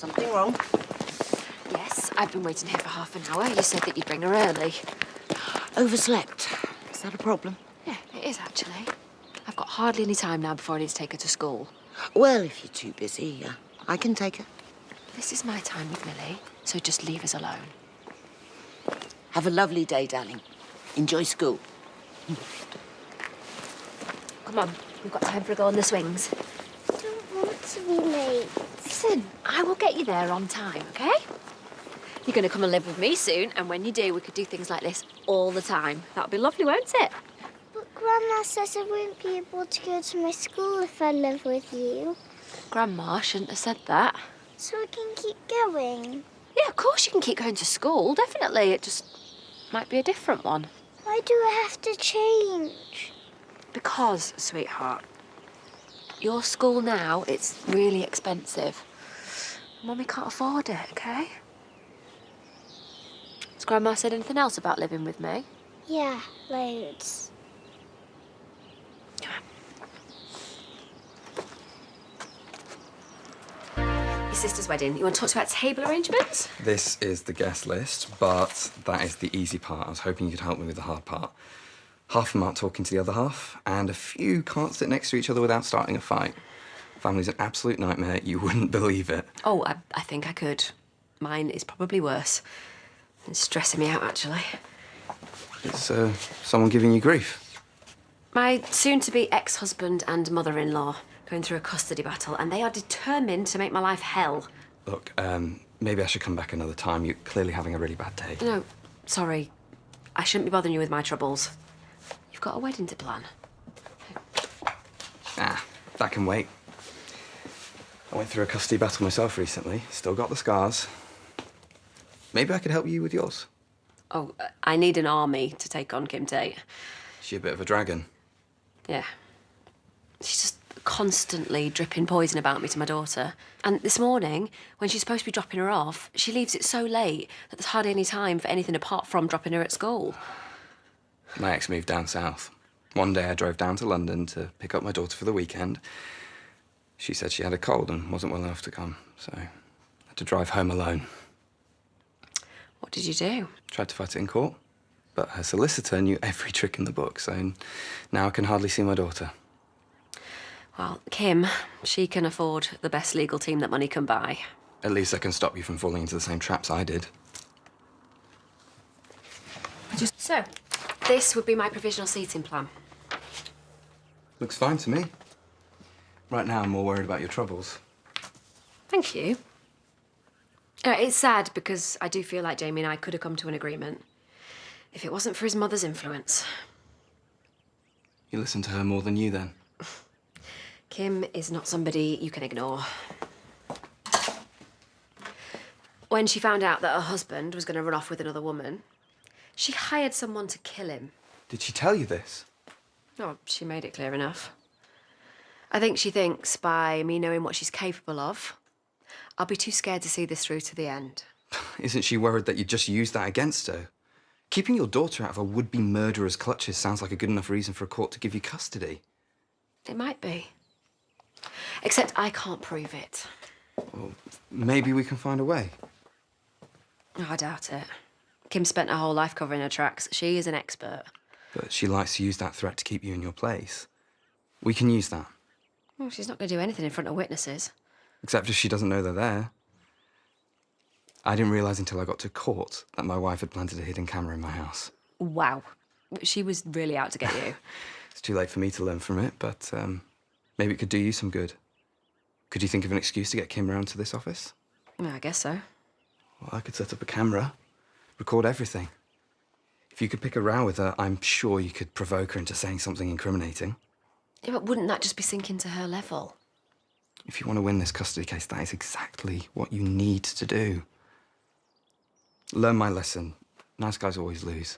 Something wrong? Yes, I've been waiting here for half an hour. You said that you'd bring her early. Overslept. Is that a problem? Yeah, it is, actually. I've got hardly any time now before I need to take her to school. Well, if you're too busy, I can take her. This is my time with Millie, so just leave us alone. Have a lovely day, darling. Enjoy school. Come on, we've got time for a go on the swings. I don't want to be late. Listen, I will get you there on time, OK? You're going to come and live with me soon, and when you do, we could do things like this all the time. That'll be lovely, won't it? But Grandma says I won't be able to go to my school if I live with you. Grandma shouldn't have said that. So I can keep going. Yeah, of course you can keep going to school, definitely. It just might be a different one. Why do I have to change? Because, sweetheart, your school now, it's really expensive. Mummy can't afford it, OK? Has Grandma said anything else about living with me? Yeah, loads. Come on. Your sister's wedding. You want to talk about table arrangements? This is the guest list, but that is the easy part. I was hoping you could help me with the hard part. Half of them aren't talking to the other half, and a few can't sit next to each other without starting a fight. Family's an absolute nightmare. You wouldn't believe it. Oh, I think I could. Mine is probably worse. It's stressing me out, actually. Is someone giving you grief? My soon-to-be ex-husband and mother-in-law going through a custody battle, and they are determined to make my life hell. Look, maybe I should come back another time. You're clearly having a really bad day. No, sorry. I shouldn't be bothering you with my troubles. You've got a wedding to plan. Ah, that can wait. I went through a custody battle myself recently. Still got the scars. Maybe I could help you with yours. Oh, I need an army to take on Kim Tate. Is she a bit of a dragon? Yeah. She's just constantly dripping poison about me to my daughter. And this morning, when she's supposed to be dropping her off, she leaves it so late that there's hardly any time for anything apart from dropping her at school. My ex moved down south. One day I drove down to London to pick up my daughter for the weekend. She said she had a cold and wasn't well enough to come, so I had to drive home alone. What did you do? Tried to fight it in court, but her solicitor knew every trick in the book, so now I can hardly see my daughter. Well, Kim, she can afford the best legal team that money can buy. At least I can stop you from falling into the same traps I did. So, this would be my provisional seating plan. Looks fine to me. Right now, I'm more worried about your troubles. Thank you. It's sad because I do feel like Jamie and I could have come to an agreement if it wasn't for his mother's influence. You listen to her more than you, then? Kim is not somebody you can ignore. When she found out that her husband was going to run off with another woman, she hired someone to kill him. Did she tell you this? Oh, she made it clear enough. I think she thinks by me knowing what she's capable of, I'll be too scared to see this through to the end. Isn't she worried that you'd just use that against her? Keeping your daughter out of a would-be murderer's clutches sounds like a good enough reason for a court to give you custody. It might be. Except I can't prove it. Well, maybe we can find a way. Oh, I doubt it. Kim spent her whole life covering her tracks. She is an expert. But she likes to use that threat to keep you in your place. We can use that. Well, she's not going to do anything in front of witnesses. Except if she doesn't know they're there. I didn't realise until I got to court that my wife had planted a hidden camera in my house. Wow. She was really out to get you. It's too late for me to learn from it, but maybe it could do you some good. Could you think of an excuse to get Kim round to this office? Yeah, I guess so. Well, I could set up a camera, record everything. If you could pick a row with her, I'm sure you could provoke her into saying something incriminating. Yeah, but wouldn't that just be sinking to her level? If you want to win this custody case, that is exactly what you need to do. Learn my lesson. Nice guys always lose.